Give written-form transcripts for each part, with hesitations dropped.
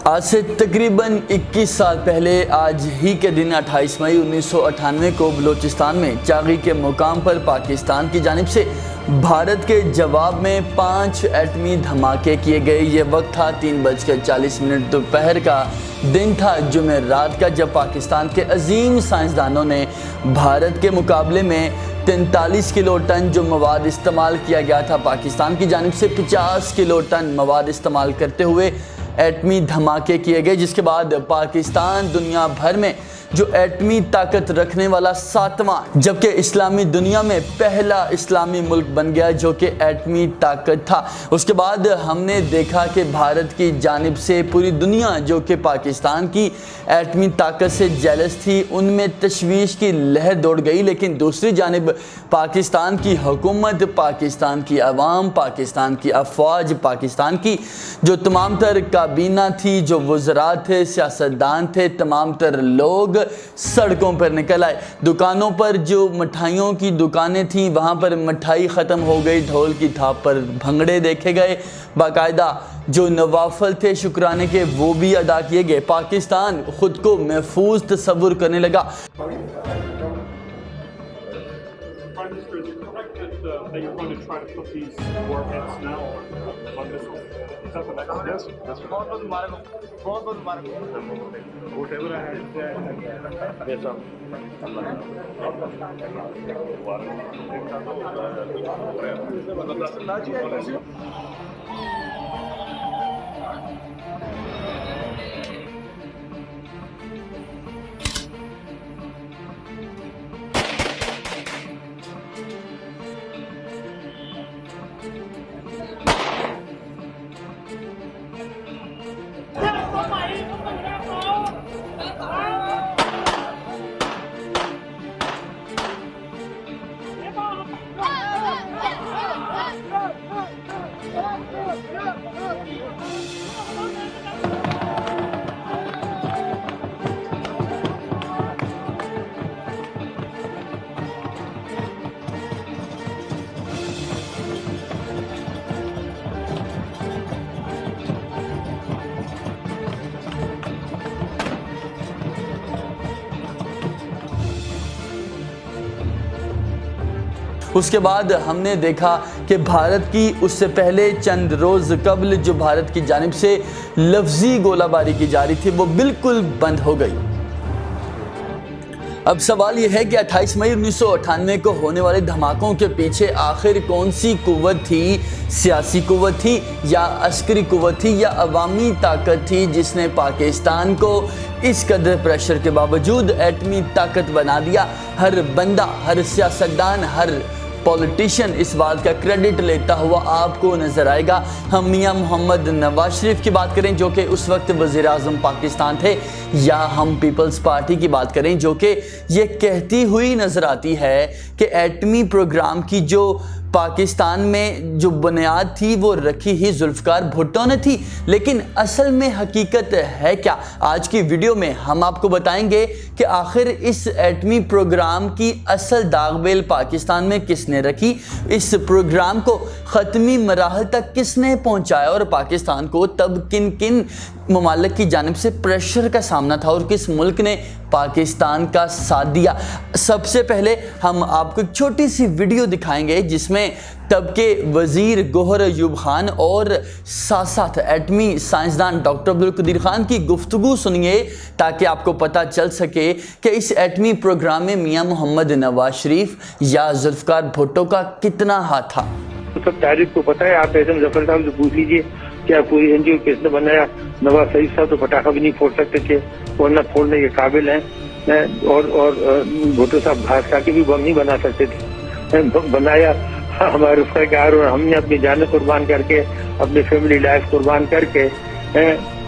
آج سے تقریباً 21 سال پہلے آج ہی کے دن 28 مئی 1998 کو بلوچستان میں چاغی کے مقام پر پاکستان کی جانب سے بھارت کے جواب میں 5 ایٹمی دھماکے کیے گئے۔ یہ وقت تھا 3:40 دوپہر کا دن تھا جمعرات کا، جب پاکستان کے عظیم سائنسدانوں نے بھارت کے مقابلے میں 43 کلو ٹن جو مواد استعمال کیا گیا تھا، پاکستان کی جانب سے 50 کلو ٹن مواد استعمال کرتے ہوئے ایٹمی دھماکے کیے گئے، جس کے بعد پاکستان دنیا بھر میں جو ایٹمی طاقت رکھنے والا 7واں جبکہ اسلامی دنیا میں پہلا اسلامی ملک بن گیا جو کہ ایٹمی طاقت تھا۔ اس کے بعد ہم نے دیکھا کہ بھارت کی جانب سے پوری دنیا جو کہ پاکستان کی ایٹمی طاقت سے جیلس تھی، ان میں تشویش کی لہر دوڑ گئی، لیکن دوسری جانب پاکستان کی حکومت، پاکستان کی عوام، پاکستان کی افواج، پاکستان کی جو تمام تر کابینہ تھی، جو وزراء تھے، سیاستدان تھے، تمام تر لوگ سڑکوں پر نکل آئے۔ دکانوں پر جو مٹھائیوں کی دکانیں تھیں وہاں پر مٹھائی ختم ہو گئی، ڈھول کی تھاپ پر بھنگڑے دیکھے گئے، باقاعدہ جو نوافل تھے شکرانے کے وہ بھی ادا کیے گئے۔ پاکستان خود کو محفوظ تصور کرنے لگا۔ اس کے بعد ہم نے دیکھا کہ بھارت کی اس سے پہلے چند روز قبل جو بھارت کی جانب سے لفظی گولہ باری کی جا رہی تھی وہ بالکل بند ہو گئی۔ اب سوال یہ ہے کہ 28 مئی 1998 کو ہونے والے دھماکوں کے پیچھے آخر کون سی قوت تھی؟ سیاسی قوت تھی یا عسکری قوت تھی یا عوامی طاقت تھی جس نے پاکستان کو اس قدر پریشر کے باوجود ایٹمی طاقت بنا دیا؟ ہر بندہ، ہر سیاستدان، ہر پولیٹیشین اس بات کا کریڈٹ لیتا ہوا آپ کو نظر آئے گا۔ ہم میاں محمد نواز شریف کی بات کریں جو کہ اس وقت وزیر اعظم پاکستان تھے، یا ہم پیپلز پارٹی کی بات کریں جو کہ یہ کہتی ہوئی نظر آتی ہے کہ ایٹمی پروگرام کی جو پاکستان میں جو بنیاد تھی وہ رکھی ہی ذوالفقار بھٹو نے تھی، لیکن اصل میں حقیقت ہے کیا؟ آج کی ویڈیو میں ہم آپ کو بتائیں گے کہ آخر اس ایٹمی پروگرام کی اصل داغ بیل پاکستان میں کس نے رکھی، اس پروگرام کو ختمی مراحل تک کس نے پہنچایا اور پاکستان کو تب کن کن ممالک کی جانب سے پریشر کا سامنا تھا اور کس ملک نے پاکستان کا ساتھ دیا۔ سب سے پہلے ہم آپ کو ایک چھوٹی سی ویڈیو دکھائیں گے جس میں تب کے وزیر گوہر ایوب خان اور ساتھ ایٹمی سائنسدان ڈاکٹر عبدالقدیر خان کی گفتگو سنیے تاکہ آپ کو پتہ چل سکے کہ اس ایٹمی پروگرام میں میاں محمد نواز شریف یا ذوالفقار بھٹو کا کتنا ہاتھ تھا۔ سب تاریخ کو پتہ ہے، آپ اعظم ظفر صاحب سے پوچھ لیجیے کیا پوری این جی او کس نے بنایا؟ نواز شریف صاحب تو پٹاخہ بھی نہیں پھوڑ سکتے تھے اور نہ پھوڑنے کے قابل ہیں، اور بھٹو صاحب گھاس کھا کے بھی بم نہیں بنا سکتے تھے، بنایا ہمارے رفقا کار، اور ہم نے اپنی جانیں قربان کر کے، اپنی فیملی لائف قربان کر کے،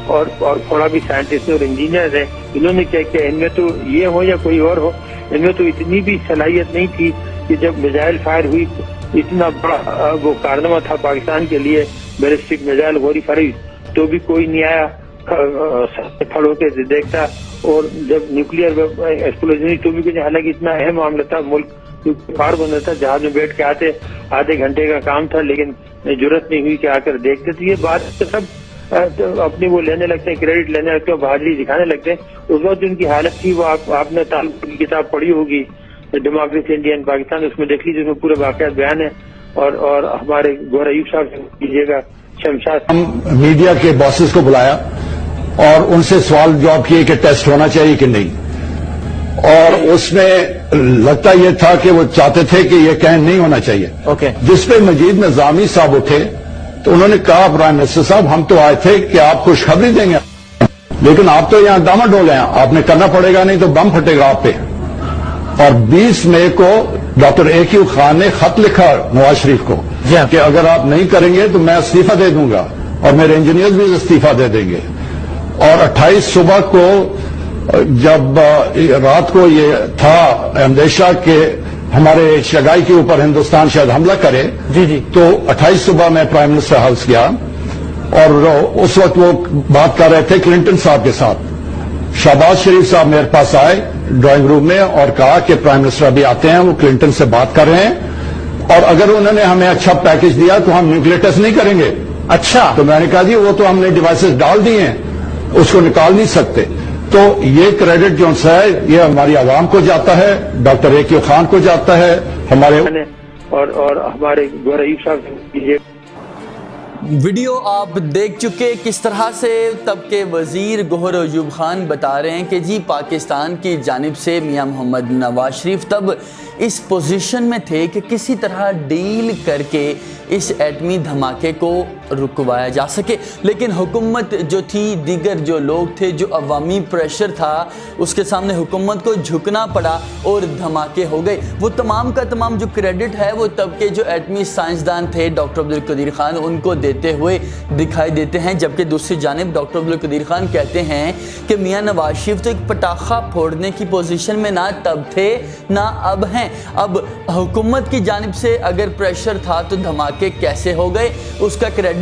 اور تھوڑا بھی سائنٹسٹ اور انجینئر ہیں، انہوں نے کیا کیا؟ ان میں تو یہ ہو یا کوئی اور ہو، ان میں تو اتنی بھی صلاحیت نہیں تھی کہ جب میزائل فائر ہوئی اتنا بڑا وہ کارنامہ تھا پاکستان کے لیے، بیلسٹک میزائل غوری فرائی، تو بھی کوئی نہیں آیا کھڑ کے دیکھتا، اور جب نیوکلیئر ایکسپلوژن تو بھی کچھ، حالانکہ اتنا اہم معاملہ تھا، ملک پار بن رہا تھا، جہاز میں بیٹھ کے آتے آدھے گھنٹے کا کام تھا، لیکن جرت نہیں ہوئی کہ آ کر دیکھتے تھے۔ یہ بات سب اپنی وہ لینے لگتے ہیں، کریڈٹ لینے لگتے ہیں، بہادری دکھانے لگتے ہیں. اس وقت ان کی حالت تھی وہ آپ نے کی کتاب پڑھی ہوگی ڈیموکریسی انڈیا ان پاکستان، اس میں دیکھ لیجیے، اس میں پورے واقعات بیان ہے. اور ہمارے گوہر ایوب صاحب سے کیجیے گا، شمشاد. ہم میڈیا کے باسز کو بلایا اور ان سے سوال جواب کیے کہ ٹیسٹ ہونا چاہیے کہ نہیں، اور اس میں لگتا یہ تھا کہ وہ چاہتے تھے کہ یہ کہیں نہیں ہونا چاہیے. جس پہ مجید نظامی صاحب اٹھے تو انہوں نے کہا پرائم منسٹر صاحب ہم تو آئے تھے کہ آپ خوشخبری دیں گے، لیکن آپ تو یہاں ڈاماڈول ہیں، آپ نے کرنا پڑے گا، نہیں تو بم پھٹے گا آپ پہ. اور 20 مئی کو ڈاکٹر اے کیو خان نے خط لکھا نواز شریف کو کہ اگر آپ نہیں کریں گے تو میں استعفیٰ دے دوں گا اور میرے انجینئرز بھی استعفیٰ دے دیں گے. اور 28 صبح کو جب رات کو یہ تھا اندیشہ کہ ہمارے شگائی کے اوپر ہندوستان شاید حملہ کرے، تو 28 صبح میں پرائم منسٹر ہاؤس گیا اور اس وقت وہ بات کر رہے تھے کلنٹن صاحب کے ساتھ. شہباز شریف صاحب میرے پاس آئے ڈرائنگ روم میں اور کہا کہ پرائم منسٹر ابھی آتے ہیں، وہ کلنٹن سے بات کر رہے ہیں اور اگر انہوں نے ہمیں اچھا پیکج دیا تو ہم نیوکلیئر ٹیسٹ نہیں کریں گے. اچھا، تو میں نے کہا جی وہ تو ہم نے ڈیوائسز ڈال دی ہیں، اس کو نکال نہیں سکتے. تو یہ کریڈٹ جو ہے یہ ہماری عوام کو جاتا ہے، ڈاکٹر اے کیو خان کو جاتا ہے، ہمارے اور ہمارے گوہر ایوب صاحب سے کیجیے. ویڈیو آپ دیکھ چکے کس طرح سے تب کے وزیر گوہر ایوب خان بتا رہے ہیں کہ جی پاکستان کی جانب سے میاں محمد نواز شریف تب اس پوزیشن میں تھے کہ کسی طرح ڈیل کر کے اس ایٹمی دھماکے کو رکوایا جا سکے، لیکن حکومت جو تھی، دیگر جو لوگ تھے، جو عوامی پریشر تھا، اس کے سامنے حکومت کو جھکنا پڑا اور دھماکے ہو گئے. وہ تمام کا تمام جو کریڈٹ ہے وہ تب کے جو ایٹمی سائنسدان تھے ڈاکٹر عبدالقدیر خان ان کو دیتے ہوئے دکھائی دیتے ہیں، جبکہ دوسری جانب ڈاکٹر عبدالقدیر خان کہتے ہیں کہ میاں نواز شریف تو ایک پٹاخہ پھوڑنے کی پوزیشن میں نہ تب تھے نہ اب ہیں. اب حکومت کی جانب سے اگر پریشر تھا تو دھماکے کیسے ہو گئے، اس کا کریڈٹ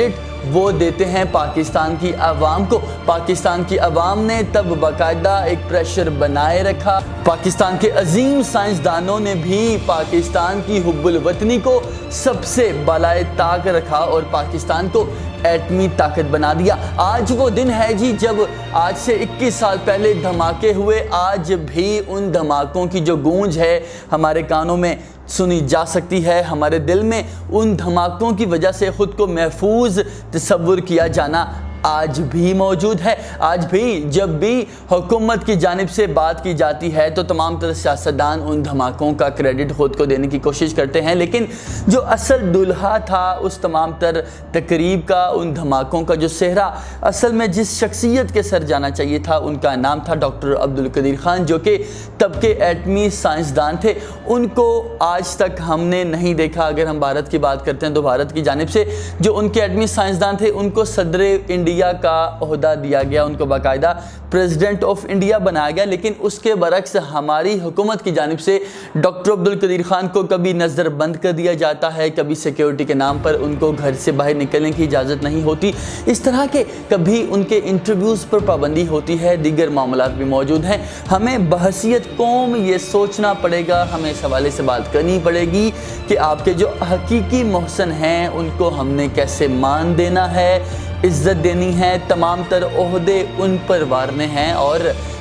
وہ دیتے ہیں پاکستان کی عوام کو. پاکستان کی عوام نے تب باقاعدہ ایک پریشر بنائے رکھا. پاکستان کے عظیم سائنسدانوں نے بھی پاکستان کی حب الوطنی کو سب سے بالائے طاق رکھا اور پاکستان کو ایٹمی طاقت بنا دیا. آج وہ دن ہے جی جب آج سے 21 سال پہلے دھماکے ہوئے. آج بھی ان دھماکوں کی جو گونج ہے ہمارے کانوں میں سنی جا سکتی ہے، ہمارے دل میں ان دھماکوں کی وجہ سے خود کو محفوظ تصور کیا جانا آج بھی موجود ہے. آج بھی جب بھی حکومت کی جانب سے بات کی جاتی ہے تو تمام تر سیاستدان ان دھماکوں کا کریڈٹ خود کو دینے کی کوشش کرتے ہیں، لیکن جو اصل دلہا تھا اس تمام تر تقریب کا، ان دھماکوں کا جو صحرا اصل میں جس شخصیت کے سر جانا چاہیے تھا، ان کا نام تھا ڈاکٹر عبدالقدیر خان، جو کہ تب کے ایٹمی سائنسدان تھے. ان کو آج تک ہم نے نہیں دیکھا. اگر ہم بھارت کی بات کرتے ہیں تو بھارت کی جانب سے جو ان کے ایٹمی سائنسدان تھے ان کو صدر انڈیا کا عہدہ دیا گیا، ان کو باقاعدہ پریزیڈنٹ آف انڈیا بنایا گیا. لیکن اس کے برعکس ہماری حکومت کی جانب سے ڈاکٹر عبدالقدیر خان کو کبھی نظر بند کر دیا جاتا ہے، کبھی سیکیورٹی کے نام پر ان کو گھر سے باہر نکلنے کی اجازت نہیں ہوتی. اس طرح کے کبھی ان کے انٹرویوز پر پابندی ہوتی ہے، دیگر معاملات بھی موجود ہیں. ہمیں بحیثیت قوم یہ سوچنا پڑے گا، ہمیں اس حوالے سے بات کرنی پڑے گی کہ آپ کے جو حقیقی محسن ہیں ان کو ہم نے کیسے مان دینا ہے، عزت دینی ہے. تمام تر عہدے ان پر وارنے ہیں اور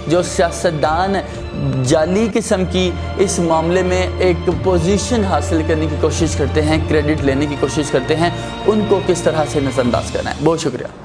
جو سیاستدان جعلی قسم کی اس معاملے میں ایک پوزیشن حاصل کرنے کی کوشش کرتے ہیں، کریڈٹ لینے کی کوشش کرتے ہیں، ان کو کس طرح سے نظر انداز کرنا ہے. بہت شکریہ.